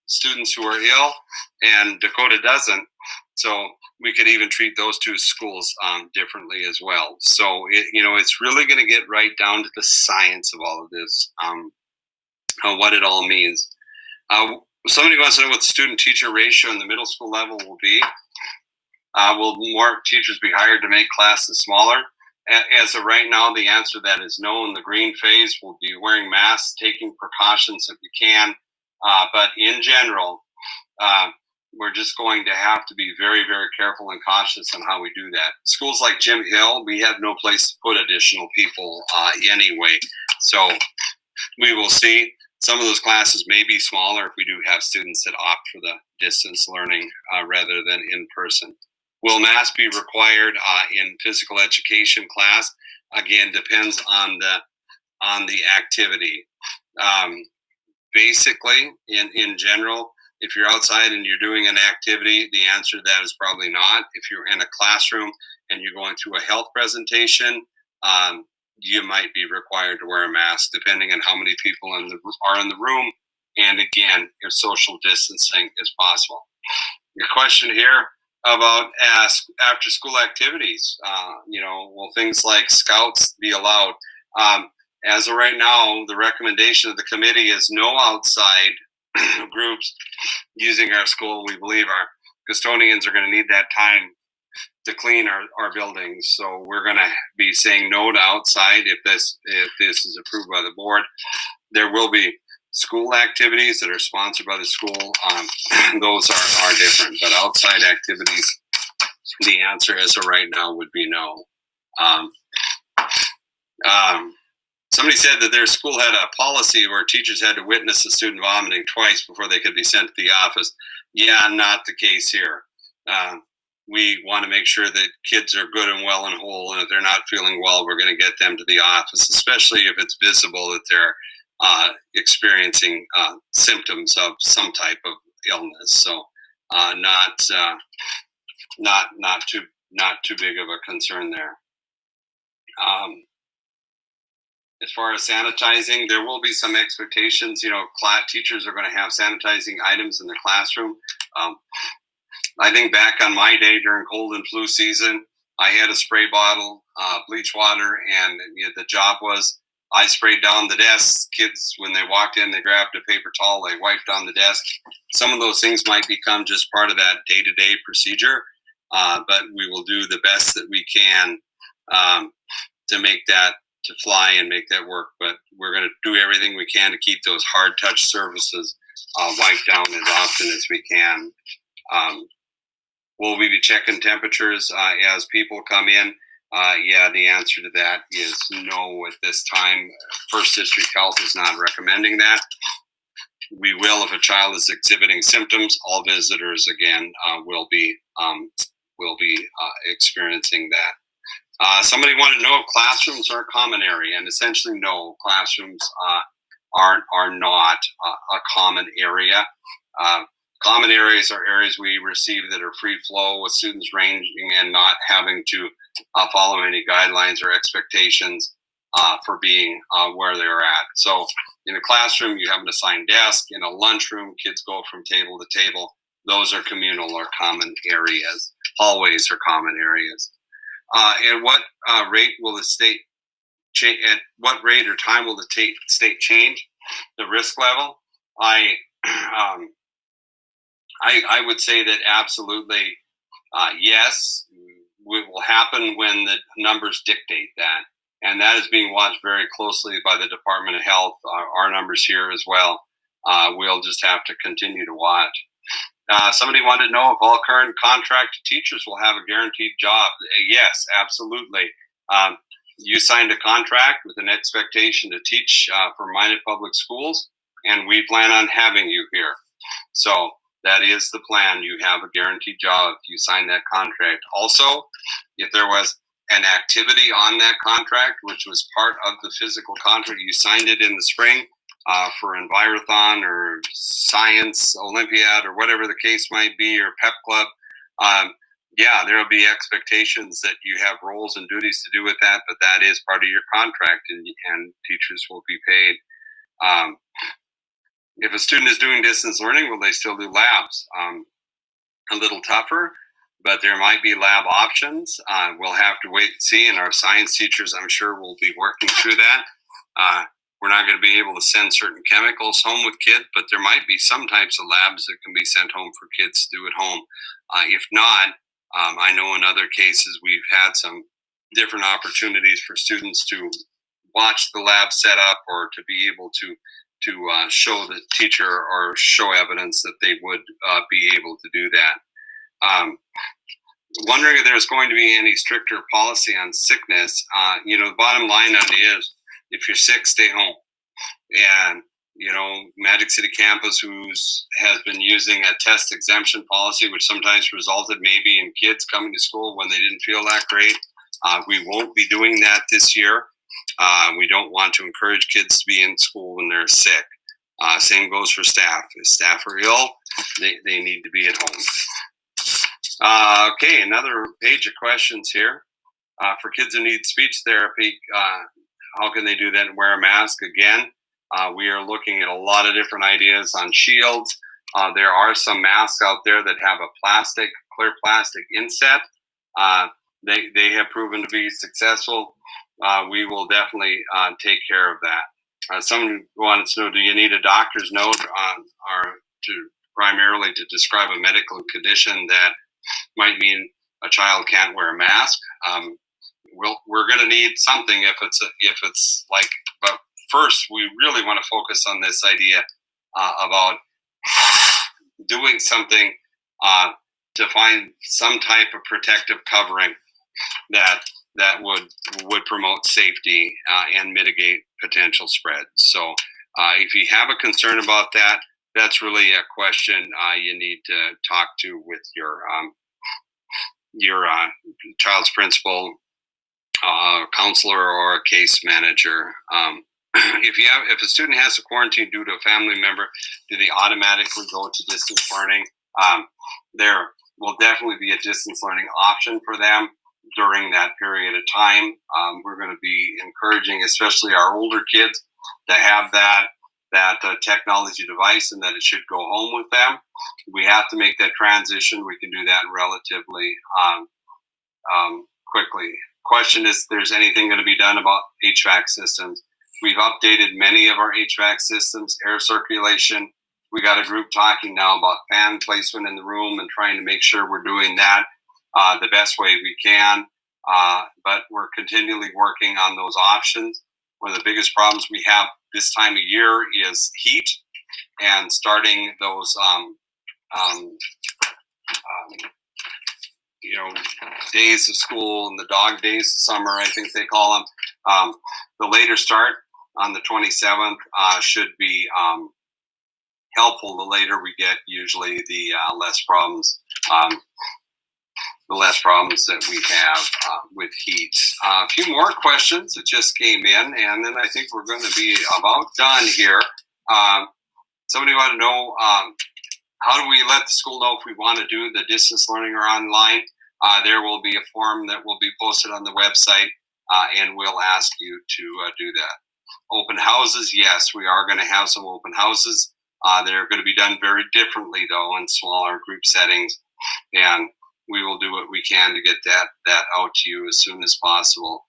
students who are ill and Dakota doesn't. So we could even treat those two schools differently as well. So, it's really going to get right down to the science of all of this, what it all means. Somebody wants to know what the student-teacher ratio in the middle school level will be. Will more teachers be hired to make classes smaller? As of right now, the answer to that is no. In the green phase, we'll be wearing masks, taking precautions if we can. But in general, we're just going to have to be very, very careful and cautious on how we do that. Schools like Jim Hill, we have no place to put additional people anyway. So we will see. Some of those classes may be smaller if we do have students that opt for the distance learning rather than in person. Will masks be required in physical education class? Again, depends on the activity. Basically, in general, if you're outside and you're doing an activity, the answer to that is probably not. If you're in a classroom and you're going through a health presentation, you might be required to wear a mask, depending on how many people are in the room, and again, if social distancing is possible. Your question here about after-school activities, will things like scouts be allowed? As of right now, the recommendation of the committee is no outside groups using our school. We believe our custodians are going to need that time to clean our buildings. So we're going to be saying no to outside if this is approved by the board. There will be school activities that are sponsored by the school. Those are different, but outside activities, the answer as of right now would be no. Somebody said that their school had a policy where teachers had to witness a student vomiting twice before they could be sent to the office. Yeah, not the case here. We want to make sure that kids are good and well and whole, and if they're not feeling well, we're going to get them to the office, especially if it's visible that they're experiencing symptoms of some type of illness. So not too big of a concern there. As far as sanitizing, there will be some expectations. Teachers are going to have sanitizing items in the classroom. I think back on my day during cold and flu season, I had a spray bottle, bleach water, and the job was I sprayed down the desk. Kids, when they walked in, they grabbed a paper towel, they wiped down the desk. Some of those things might become just part of that day-to-day procedure, but we will do the best that we can to make that to fly and make that work. But we're going to do everything we can to keep those hard touch surfaces wiped down as often as we can. Will we be checking temperatures as people come in? Yeah, the answer to that is no at this time. First District Health is not recommending that. We will if a child is exhibiting symptoms. All visitors again will be experiencing that. Somebody wanted to know if classrooms are a common area, and essentially no, classrooms are not a common area. Common areas are areas we receive that are free flow with students ranging and not having to follow any guidelines or expectations for being where they're at. So in a classroom, you have an assigned desk. In a lunchroom, kids go from table to table. Those are communal or common areas. Hallways are common areas. At what rate will the state change? At what rate or time will the state change the risk level? I would say that absolutely yes, it will happen when the numbers dictate that. And that is being watched very closely by the Department of Health, our numbers here as well. We'll just have to continue to watch. Somebody wanted to know if all current contracted teachers will have a guaranteed job. Yes, absolutely. You signed a contract with an expectation to teach for Minot Public Schools, and we plan on having you here. So that is the plan. You have a guaranteed job if you sign that contract. Also, if there was an activity on that contract, which was part of the physical contract, you signed it in the spring for Envirothon or Science Olympiad or whatever the case might be, or Pep Club, yeah, there will be expectations that you have roles and duties to do with that, but that is part of your contract, and teachers will be paid. If a student is doing distance learning, will they still do labs? A little tougher, but there might be lab options. We'll have to wait and see, and our science teachers, I'm sure, will be working through that. We're not going to be able to send certain chemicals home with kids, but there might be some types of labs that can be sent home for kids to do at home. If not, I know in other cases we've had some different opportunities for students to watch the lab set up or to be able to show the teacher or show evidence that they would be able to do that. Wondering if there's going to be any stricter policy on sickness. The bottom line on it is, if you're sick, stay home. And, Magic City Campus, has been using a test exemption policy, which sometimes resulted maybe in kids coming to school when they didn't feel that great. We won't be doing that this year. We don't want to encourage kids to be in school when they're sick. Same goes for staff. If staff are ill, they need to be at home. Okay, another page of questions here. For kids who need speech therapy, how can they do that and wear a mask? Again, we are looking at a lot of different ideas on shields. There are some masks out there that have a clear plastic inset. They have proven to be successful. We will definitely take care of that. Someone wanted to know, do you need a doctor's note primarily to describe a medical condition that might mean a child can't wear a mask? We're going to need something if it's like, but first we really want to focus on this idea about doing something to find some type of protective covering that that would promote safety and mitigate potential spread. So if you have a concern about that, that's really a question you need to talk to with your child's principal, counselor, or a case manager. If a student has to quarantine due to a family member, do they automatically go to distance learning? There will definitely be a distance learning option for them during that period of time. We're going to be encouraging, especially our older kids, to have that technology device and that it should go home with them. We have to make that transition. We can do that relatively quickly. Question is, there's anything going to be done about HVAC systems? We've updated many of our HVAC systems, air circulation. We got a group talking now about fan placement in the room and trying to make sure we're doing that the best way we can. But we're continually working on those options. One of the biggest problems we have this time of year is heat, and starting those days of school and the dog days of summer, I think they call them. The later start on the 27th should be helpful. The later we get, usually the less problems. The less problems that we have with heat. A few more questions that just came in, and then I think we're going to be about done here. Somebody want to know, how do we let the school know if we want to do the distance learning or online? There will be a form that will be posted on the website, and we'll ask you to do that. Open houses, yes, we are going to have some open houses. They're going to be done very differently, though, in smaller group settings, and we will do what we can to get that out to you as soon as possible.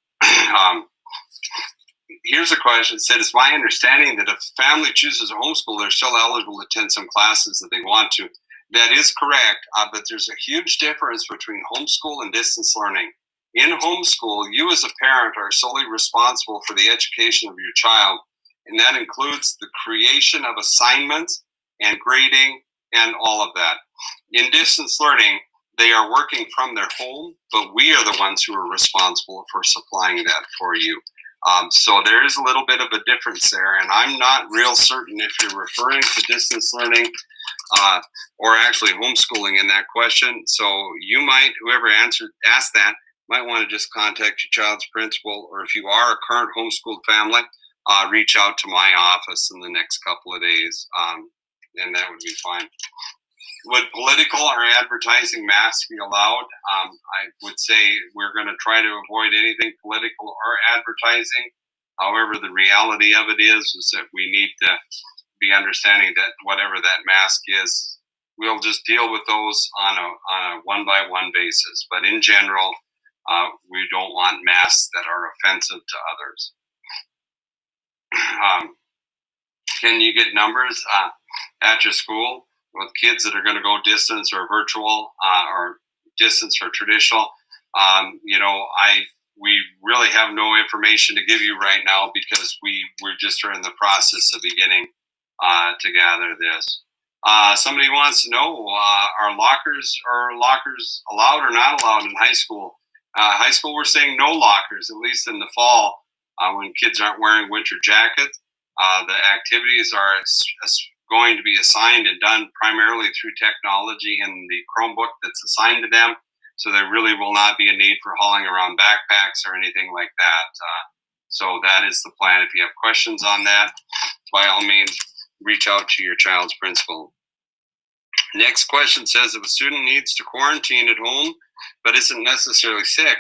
Here's a question. It said, it's my understanding that if a family chooses a homeschool, they're still eligible to attend some classes that they want to. That is correct, but there's a huge difference between homeschool and distance learning. In homeschool, you as a parent are solely responsible for the education of your child, and that includes the creation of assignments and grading and all of that. In distance learning, they are working from their home, but we are the ones who are responsible for supplying that for you. So there is a little bit of a difference there, and I'm not real certain if you're referring to distance learning or actually homeschooling in that question. So you might, whoever asked that, might want to just contact your child's principal, or if you are a current homeschooled family, reach out to my office in the next couple of days, and that would be fine. Would political or advertising masks be allowed? I would say we're going to try to avoid anything political or advertising. However, the reality of it is that we need to be understanding that whatever that mask is, we'll just deal with those on a one-by-one basis. But in general, we don't want masks that are offensive to others. Can you get numbers at your school with kids that are going to go distance or virtual or distance or traditional? We really have no information to give you right now because we're just in the process of beginning to gather this. Somebody wants to know, are lockers allowed or not allowed in high school? High school, we're saying no lockers, at least in the fall when kids aren't wearing winter jackets. The activities are going to be assigned and done primarily through technology in the Chromebook that's assigned to them. So there really will not be a need for hauling around backpacks or anything like that. So that is the plan. If you have questions on that, by all means, reach out to your child's principal. Next question says, if a student needs to quarantine at home but isn't necessarily sick,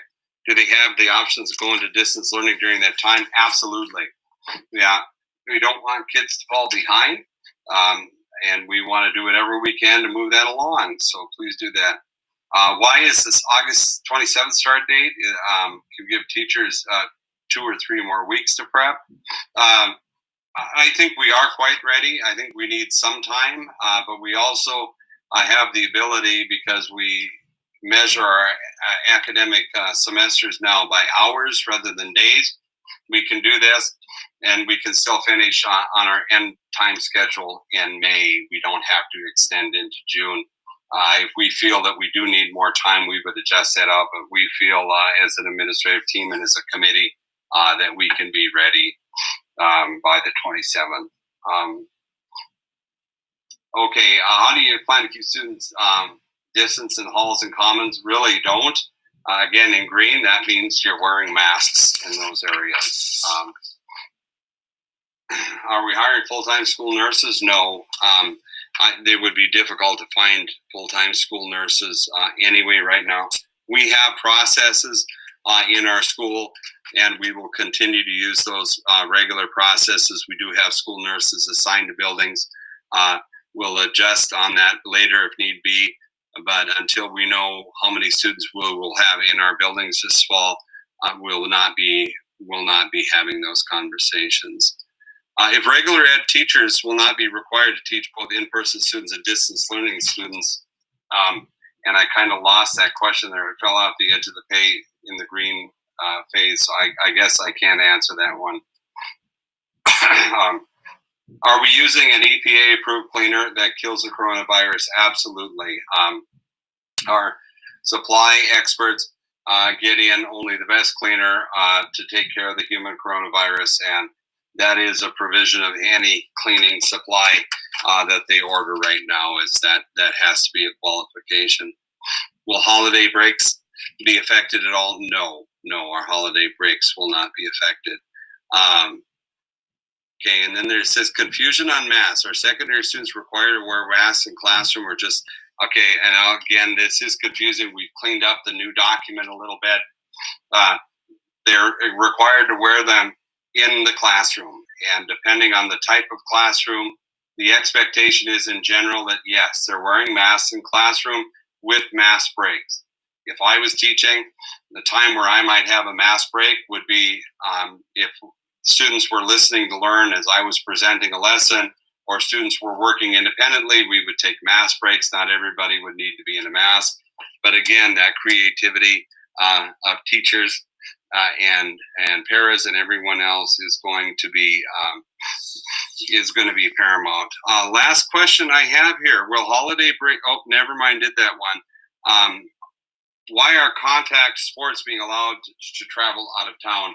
do they have the options of going to distance learning during that time? Absolutely. Yeah, we don't want kids to fall behind. And we want to do whatever we can to move that along. So please do that. Why is this August 27th start date? Can give teachers 2 or 3 more weeks to prep? I think we are quite ready. I think we need some time, but we also have the ability, because we measure our academic semesters now by hours rather than days. We can do this, and we can still finish on our end time schedule in May. We don't have to extend into June. If we feel that we do need more time, we would adjust that up. But we feel as an administrative team and as a committee that we can be ready by the 27th. Okay, how do you plan to keep students distance in halls and commons? Really don't. Again, in green, that means you're wearing masks in those areas. Are we hiring full-time school nurses? No. It would be difficult to find full-time school nurses anyway right now. We have processes in our school, and we will continue to use those regular processes. We do have school nurses assigned to buildings. We'll adjust on that later if need be, but until we know how many students we will have in our buildings this fall, we'll not be having those conversations. If regular ed teachers will not be required to teach both in-person students and distance learning students, and I kind of lost that question there. It fell off the edge of the page in the green phase, so I guess I can't answer that one. Are we using an EPA-approved cleaner that kills the coronavirus? Absolutely. Our supply experts get in only the best cleaner to take care of the human coronavirus, and that is a provision of any cleaning supply that they order right now. Is that has to be a qualification. Will holiday breaks be affected at all? No, our holiday breaks will not be affected. Okay, and then there says confusion on masks. Are secondary students required to wear masks in classroom or just, okay, and again, this is confusing. We've cleaned up the new document a little bit. They're required to wear them in the classroom, and depending on the type of classroom, the expectation is in general that yes, they're wearing masks in classroom with mask breaks. If I was teaching, the time where I might have a mask break would be if students were listening to learn as I was presenting a lesson, or students were working independently, we would take mask breaks. Not everybody would need to be in a mask, but again, that creativity of teachers and paras and everyone else is going to be paramount. Last question I have here: will holiday break? Oh, never mind, did that one. Why are contact sports being allowed to travel out of town?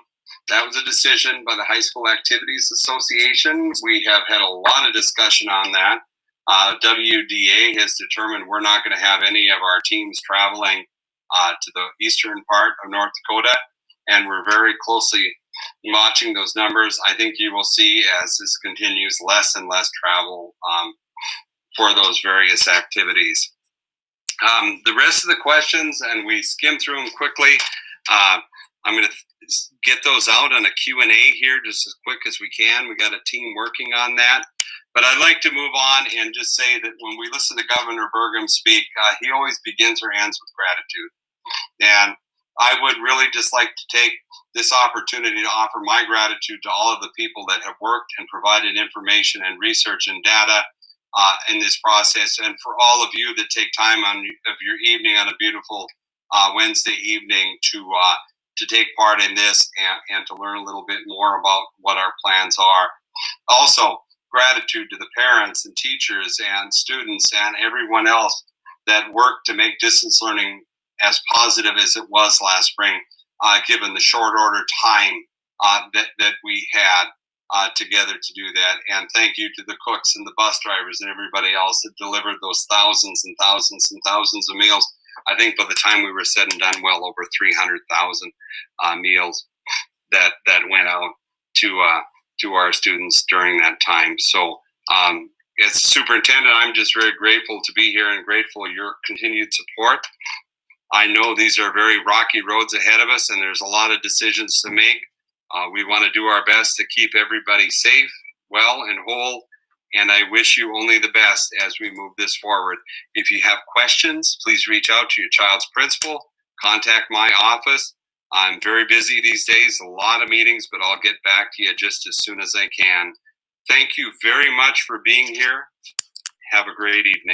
That was a decision by the High School Activities Association. We have had a lot of discussion on that. WDA has determined we're not going to have any of our teams traveling to the eastern part of North Dakota, and we're very closely watching those numbers. I think you will see, as this continues, less and less travel for those various activities. The rest of the questions, and we skim through them quickly. I'm going to get those out on a Q&A here just as quick as we can. We got a team working on that. But I'd like to move on and just say that when we listen to Governor Burgum speak, he always begins or ends with gratitude. And I would really just like to take this opportunity to offer my gratitude to all of the people that have worked and provided information and research and data in this process, and for all of you that take time of your evening on a beautiful Wednesday evening to take part in this and to learn a little bit more about what our plans are. Also, gratitude to the parents and teachers and students and everyone else that worked to make distance learning as positive as it was last spring, given the short order time that we had together to do that. And thank you to the cooks and the bus drivers and everybody else that delivered those thousands and thousands and thousands of meals. I think by the time we were said and done, well over 300,000 meals that went out to our students during that time. So as superintendent, I'm just very grateful to be here and grateful for your continued support. I know these are very rocky roads ahead of us, and there's a lot of decisions to make. We want to do our best to keep everybody safe, well, and whole, and I wish you only the best as we move this forward. If you have questions, please reach out to your child's principal, contact my office. I'm very busy these days, a lot of meetings, but I'll get back to you just as soon as I can. Thank you very much for being here. Have a great evening.